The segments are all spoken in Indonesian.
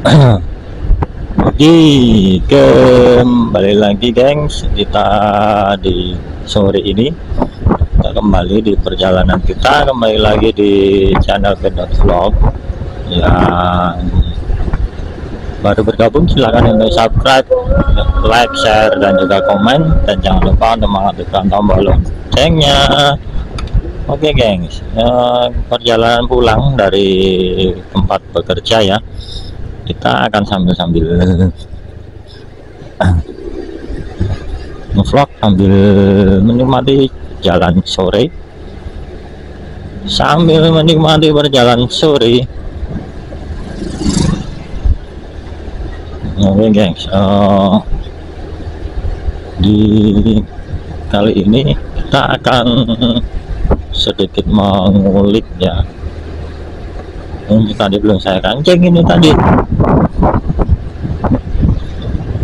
Oke, kembali lagi gengs, kita di sore ini kita kembali di perjalanan kita, kembali lagi di channel Pedot Vlog. Yang baru bergabung silahkan untuk subscribe, like, share, dan juga komen, dan jangan lupa untuk mengaktifkan tombol loncengnya. Oke gengs, perjalanan pulang dari tempat bekerja ya, kita akan sambil ngevlog sambil menikmati jalan sore, sambil menikmati perjalanan sore. Oke gengs, di kali ini kita akan sedikit mengulik ya. Ini tadi belum saya kancing, ini tadi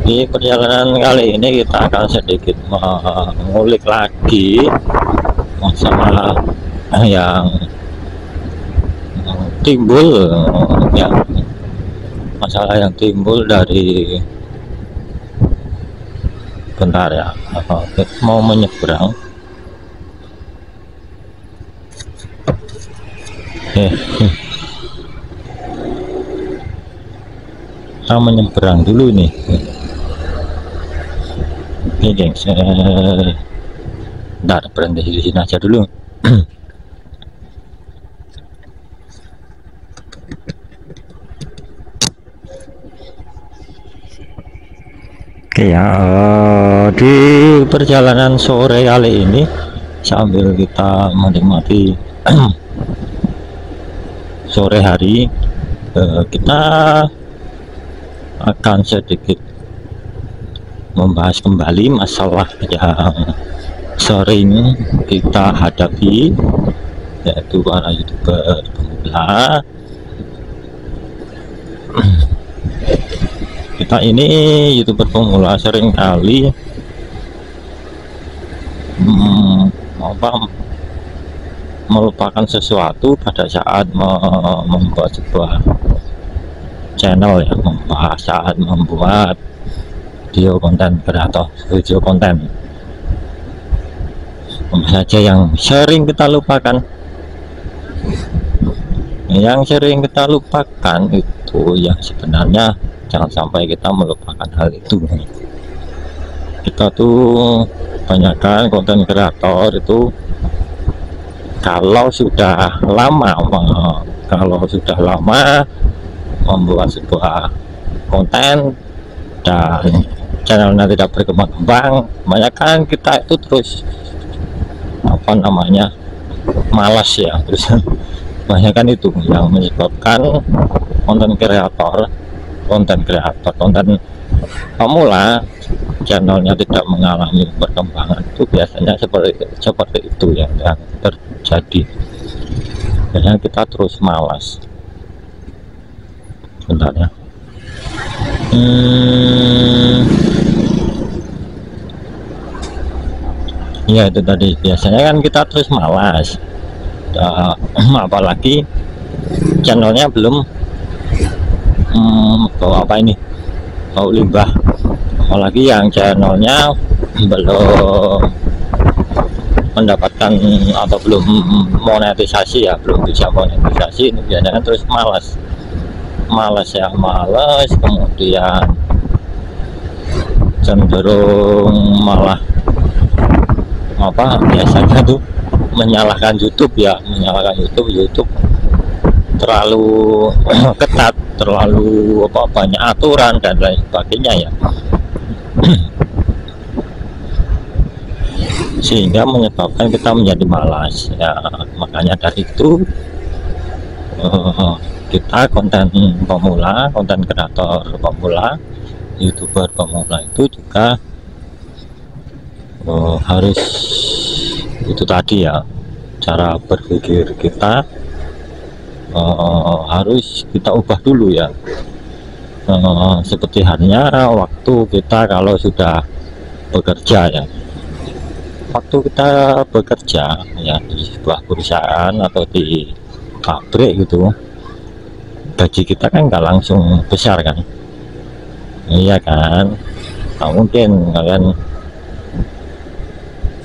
di perjalanan kali ini kita akan sedikit mengulik lagi masalah yang timbul ya, masalah yang timbul dari, bentar ya, mau menyeberang. Kita menyeberang dulu nih. Oke gengs, bentar, berhenti di sini aja dulu. Oke ya, di perjalanan sore kali ini sambil kita menikmati sore hari, kita akan sedikit membahas kembali masalah yang sering kita hadapi, yaitu para YouTuber pemula. Kita ini YouTuber pemula sering kali melupakan sesuatu pada saat membuat sebuah channel ya, saat membuat video konten atau video konten. Apa saja yang sering kita lupakan? Yang sering kita lupakan itu yang sebenarnya jangan sampai kita melupakan hal itu. Kita tuh banyakkan konten kreator itu kalau sudah lama membuat sebuah konten dan channelnya tidak berkembang, kebanyakan kita itu terus malas ya, terus kebanyakan itu yang menyebabkan konten pemula channelnya tidak mengalami perkembangan. Itu biasanya seperti itu yang terjadi. Biasanya kita terus malas. Bentar ya. Ya itu tadi, biasanya kan kita terus malas, apalagi channelnya belum bau limbah, apalagi yang channelnya belum mendapatkan atau belum monetisasi ya, belum bisa monetisasi. Ini biasanya terus malas, kemudian cenderung malah biasanya tuh menyalahkan YouTube terlalu ketat, terlalu banyak aturan dan lain sebagainya ya, sehingga menyebabkan kita menjadi malas ya. Makanya dari itu kita konten kreator pemula, YouTuber pemula itu juga harus itu tadi ya, cara berpikir kita harus kita ubah dulu ya. Seperti halnya waktu kita kalau sudah bekerja ya, waktu kita bekerja ya di sebuah perusahaan atau di pabrik gitu, gaji kita kan nggak langsung besar kan, iya kan. Nggak mungkin kalian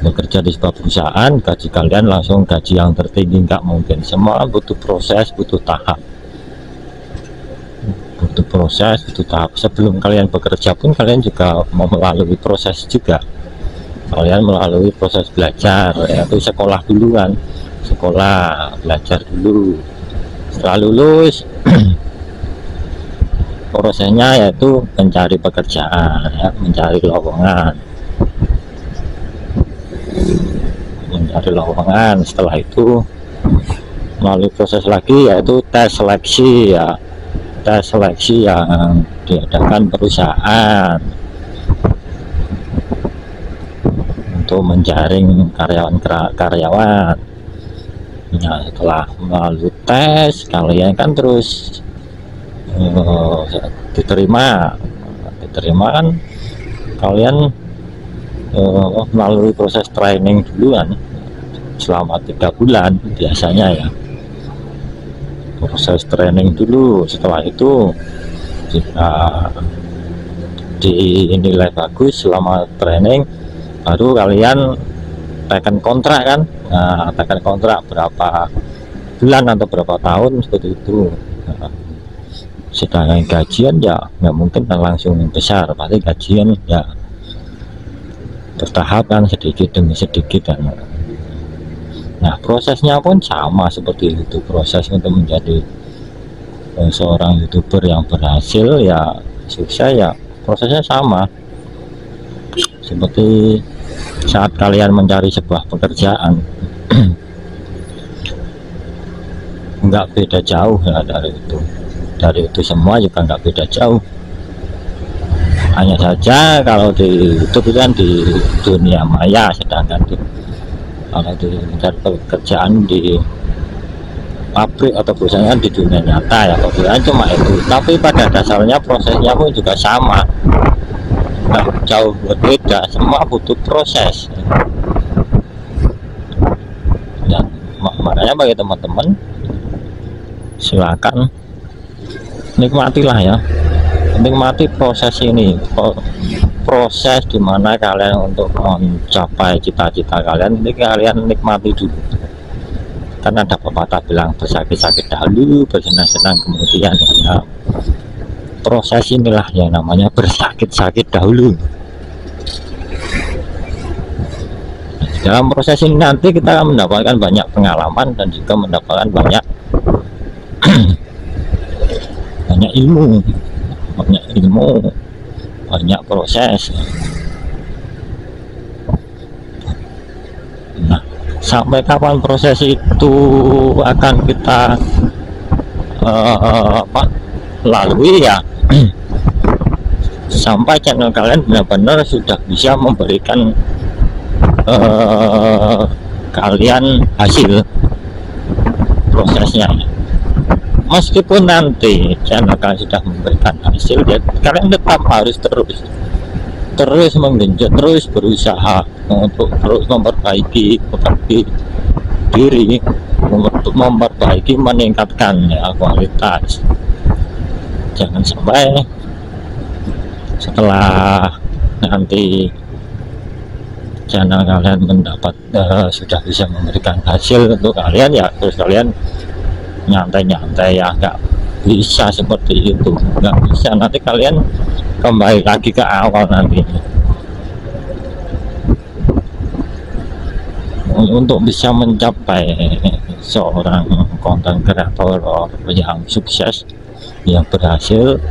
bekerja di sebuah perusahaan gaji kalian langsung gaji yang tertinggi, nggak mungkin. Semua butuh proses, butuh tahap, sebelum kalian bekerja pun kalian juga mau melalui proses juga. Kalian melalui proses belajar, yaitu sekolah duluan, sekolah belajar dulu. Setelah lulus prosesnya yaitu mencari pekerjaan, ya, mencari lowongan. Setelah itu melalui proses lagi yaitu tes seleksi, ya, tes seleksi yang diadakan perusahaan untuk menjaring karyawan. Nah, setelah melalui tes kalian kan terus diterima kan, kalian melalui proses training duluan selama 3 bulan biasanya, ya, proses training dulu. Setelah itu jika dinilai bagus selama training, baru kalian tekan kontrak kan. Nah, tekan kontrak berapa bulan atau berapa tahun seperti itu. Nah, sedangkan gajian ya nggak mungkin langsung besar, pasti gajian ya bertahap kan, sedikit demi sedikit kan. Nah, prosesnya pun sama seperti itu. Proses untuk menjadi seorang YouTuber yang berhasil, ya sukses, ya prosesnya sama seperti saat kalian mencari sebuah pekerjaan. Nggak beda jauh ya dari itu semua, juga nggak beda jauh. Hanya saja kalau di YouTube kan di dunia maya, sedangkan kalau di mencari pekerjaan di pabrik atau perusahaan di dunia nyata, ya pekerjaan cuma itu. Tapi pada dasarnya prosesnya pun juga sama, nggak jauh berbeda, semua butuh proses. Dan makanya bagi teman-teman, silakan nikmatilah, ya, nikmati proses ini, proses dimana kalian untuk mencapai cita-cita kalian. Ini kalian nikmati dulu, karena ada pepatah bilang bersakit-sakit dahulu, bersenang-senang kemudian. Ya, proses inilah yang namanya bersakit-sakit dahulu. Dalam proses ini nanti kita akan mendapatkan banyak pengalaman dan juga mendapatkan banyak ilmu, banyak proses. Nah, sampai kapan proses itu akan kita lalui, ya, sampai channel kalian benar-benar sudah bisa memberikan kalian hasil prosesnya. Meskipun nanti channel kalian sudah memberikan hasil, ya, kalian tetap harus terus menggenjot, terus berusaha untuk terus memperbaiki diri, memperbaiki, meningkatkan, ya, kualitas. Jangan sampai setelah nanti channel kalian mendapat sudah bisa memberikan hasil untuk kalian, ya terus kalian nyantai-nyantai, ya nggak bisa seperti itu, nggak bisa. Nanti kalian kembali lagi ke awal nanti. Untuk bisa mencapai seorang konten kreator yang sukses, yang berhasil,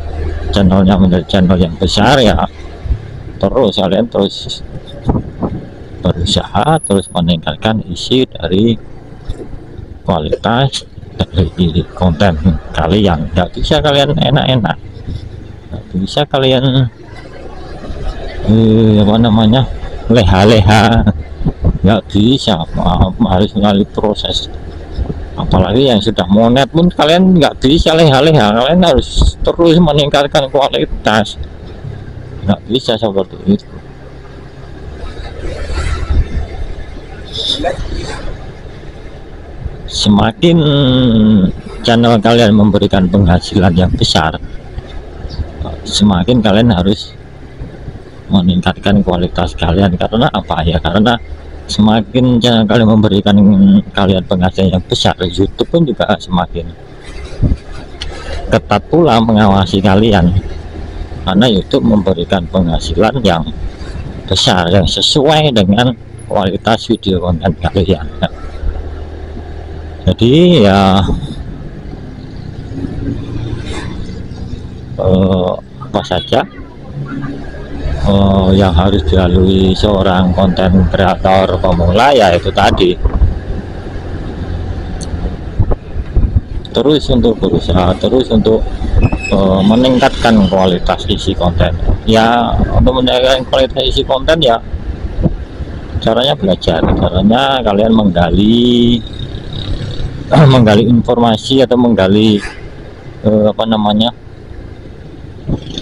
channelnya menjadi channel yang besar, ya terus kalian terus berusaha, terus meningkatkan isi dari kualitas dari konten kalian. Nggak bisa kalian enak-enak, nggak bisa kalian leha-leha, nggak bisa. Harus melalui proses. Apalagi yang sudah monet pun kalian nggak bisa leha-leha, kalian harus terus meningkatkan kualitas, nggak bisa seperti itu. Semakin channel kalian memberikan penghasilan yang besar, semakin kalian harus meningkatkan kualitas kalian. Karena apa ya, karena semakin channel kalian memberikan kalian penghasilan yang besar, YouTube pun juga semakin ketat pula mengawasi kalian, karena YouTube memberikan penghasilan yang besar yang sesuai dengan kualitas video konten kalian. Jadi ya apa saja yang harus dilalui seorang konten kreator pemula, ya itu tadi, terus untuk berusaha terus untuk meningkatkan kualitas isi konten. Ya, untuk meningkatkan kualitas isi konten ya caranya belajar, caranya kalian menggali informasi atau menggali apa namanya,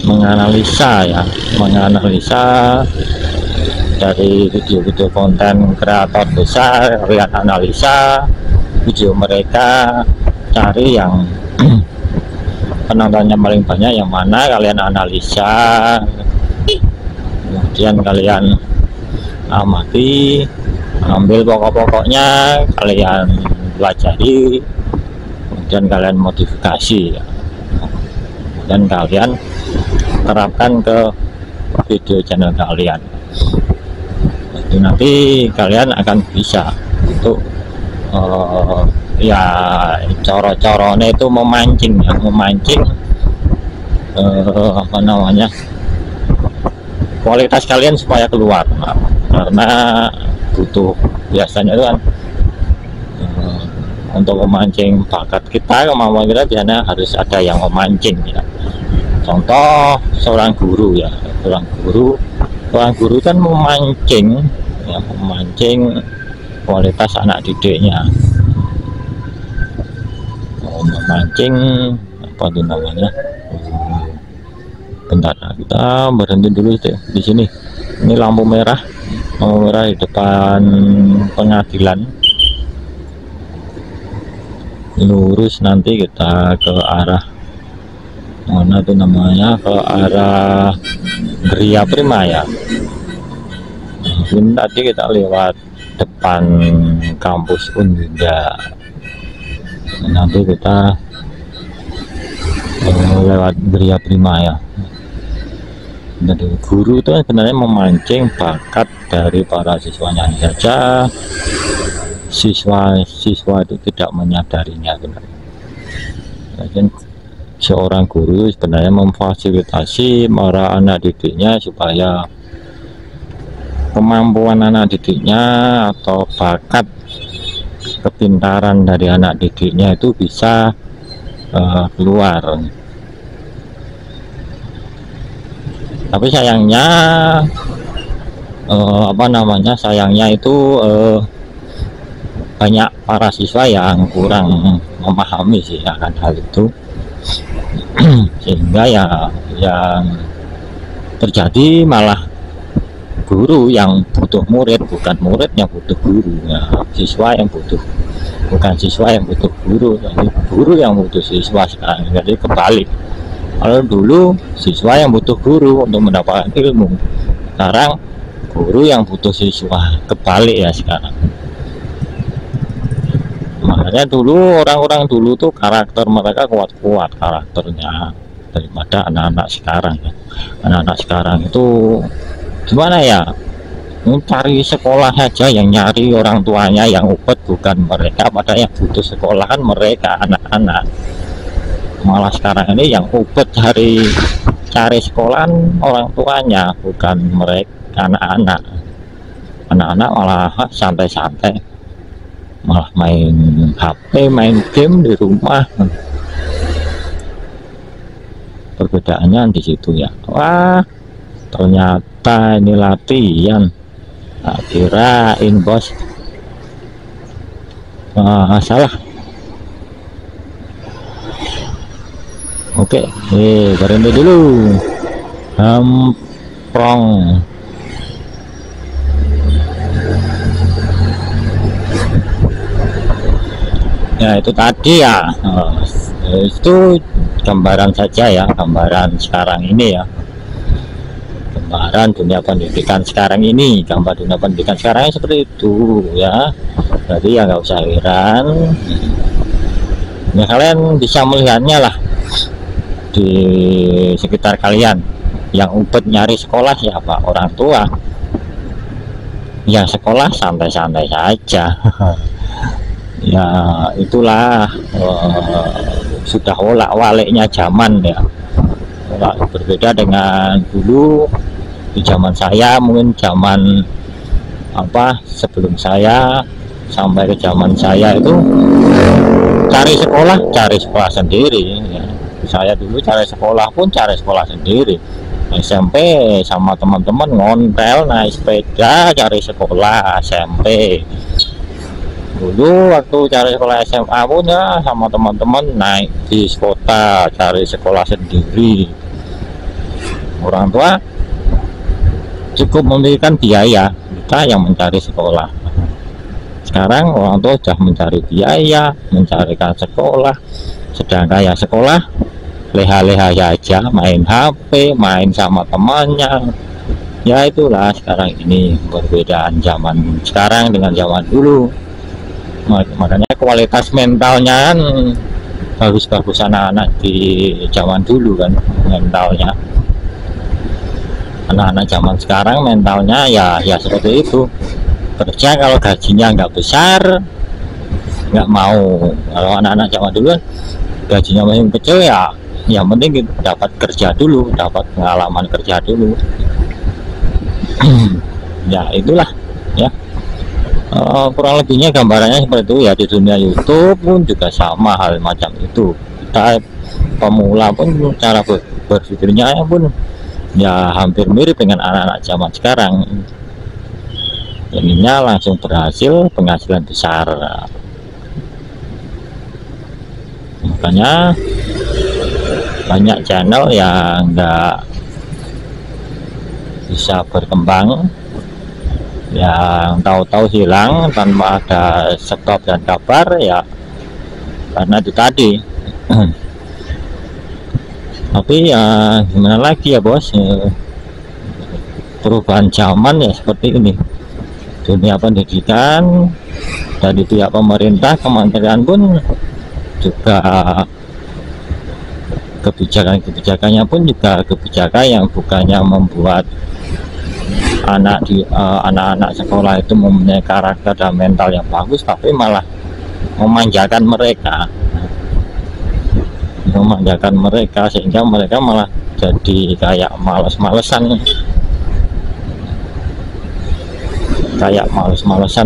menganalisa dari video-video konten kreator besar. Kalian analisa video mereka, cari yang penontonnya paling banyak yang mana, kalian analisa, kemudian kalian amati, ambil pokok-pokoknya, kalian pelajari, kemudian kalian modifikasi, dan kalian terapkan ke video channel kalian. Jadi nanti kalian akan bisa untuk ya coro-corone itu memancing apa namanya, kualitas kalian supaya keluar. Karena butuh, biasanya itu kan untuk memancing bakat kita, kemampuan kita biasanya harus ada yang memancing ya. Contoh seorang guru ya, seorang guru kan memancing ya, memancing kualitas anak didiknya, memancing apa itu namanya. Bentar, kita berhenti dulu di sini. Ini lampu merah di depan pengadilan. Lurus, nanti kita ke arah mana itu namanya, ke arah Gria Prima ya. Ini tadi kita lewat depan kampus Undida, nanti kita lewat Gria Prima ya. Jadi guru itu sebenarnya memancing bakat dari para siswanya saja. Siswa itu tidak menyadarinya sebenarnya. Dan seorang guru sebenarnya memfasilitasi para anak didiknya supaya kemampuan anak didiknya atau bakat kepintaran dari anak didiknya itu bisa keluar. Tapi sayangnya apa namanya, sayangnya itu banyak para siswa yang kurang memahami sih akan hal itu. Sehingga ya yang terjadi malah guru yang butuh murid, bukan murid yang butuh guru ya. Siswa yang butuh, bukan siswa yang butuh guru, jadi guru yang butuh siswa sekarang. Jadi kebalik. Kalau dulu siswa yang butuh guru untuk mendapatkan ilmu, sekarang guru yang butuh siswa. Kebalik ya sekarang. Makanya dulu orang-orang dulu tuh karakter mereka kuat-kuat karakternya daripada anak-anak sekarang ya. Anak-anak sekarang itu gimana ya, mencari sekolah saja yang nyari orang tuanya yang upet, bukan mereka. Padahal yang butuh sekolah kan mereka, anak-anak. Malah sekarang ini yang upet cari sekolahan orang tuanya, bukan mereka, anak-anak. Anak-anak malah santai-santai, malah main HP, main game di rumah. Perbedaannya di situ ya. Wah, ternyata ini latihan. Tak kirain bos. Salah. Oke, berhenti dulu. Hamprong. Ya itu tadi Jadi ya itu gambaran saja ya, gambaran sekarang ini ya, gambaran dunia pendidikan sekarang ini, gambar dunia pendidikan sekarang seperti itu ya. Jadi ya nggak usah heran ya, kalian bisa melihatnya lah di sekitar kalian. Yang ubet nyari sekolah siapa? Orang tua. Yang sekolah santai-santai saja. Ya itulah sudah wolak-waliknya zaman ya. Berbeda dengan dulu, di zaman saya, mungkin zaman apa sebelum saya sampai ke zaman saya itu cari sekolah sendiri ya. Saya dulu cari sekolah pun cari sekolah sendiri. SMP sama teman-teman ngontel naik sepeda cari sekolah SMP. Dulu waktu cari sekolah SMA pun ya sama teman-teman naik bis kota cari sekolah sendiri. Orang tua cukup memberikan biaya, kita yang mencari sekolah. Sekarang orang tua sudah mencari biaya, mencarikan sekolah, sedangkan ya sekolah leha-leha saja, main HP, main sama temannya. Ya itulah sekarang ini perbedaan zaman sekarang dengan zaman dulu. Makanya kualitas mentalnya kan bagus-bagus anak-anak di zaman dulu kan, mentalnya. Anak-anak zaman sekarang mentalnya ya seperti itu. Kerja kalau gajinya nggak besar nggak mau. Kalau anak-anak zaman dulu kan gajinya masih kecil ya, yang penting dapat kerja dulu, dapat pengalaman kerja dulu. Ya itulah ya, kurang lebihnya gambarannya seperti itu ya. Di dunia YouTube pun juga sama hal macam itu. Kita pemula pun cara berpikirnya pun ya hampir mirip dengan anak-anak zaman sekarang. Ininya langsung berhasil, penghasilan besar. Makanya banyak channel yang nggak bisa berkembang, yang tahu-tahu hilang tanpa ada stop dan kabar ya, karena itu tadi. Tapi ya gimana lagi ya bos, perubahan zaman ya seperti ini. Dunia pendidikan dari pihak pemerintah, kementerian pun juga kebijakannya pun juga kebijakan yang bukannya membuat anak-anak sekolah itu mempunyai karakter dan mental yang bagus, tapi malah memanjakan mereka, sehingga mereka malah jadi kayak males-malesan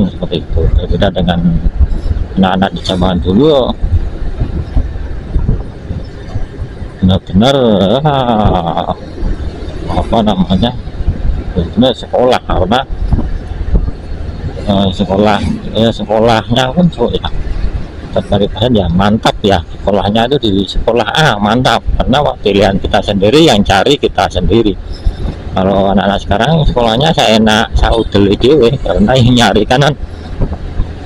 seperti itu. Berbeda dengan anak-anak di zaman dulu, benar-benar apa namanya, benar sekolah, karena sekolahnya pun ya terkait ya mantap ya, sekolahnya itu di sekolah A mantap, karena pilihan kita sendiri, yang cari kita sendiri. Kalau anak-anak sekarang sekolahnya saya enak saudel dewe, karena yang nyari kanan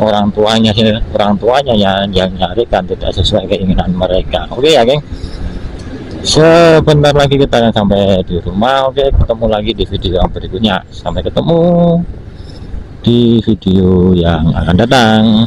orang tuanya yang nyari kan tidak sesuai keinginan mereka. Oke ya geng, sebentar lagi kita akan sampai di rumah. Oke, ketemu lagi di video yang berikutnya. Sampai ketemu di video yang akan datang.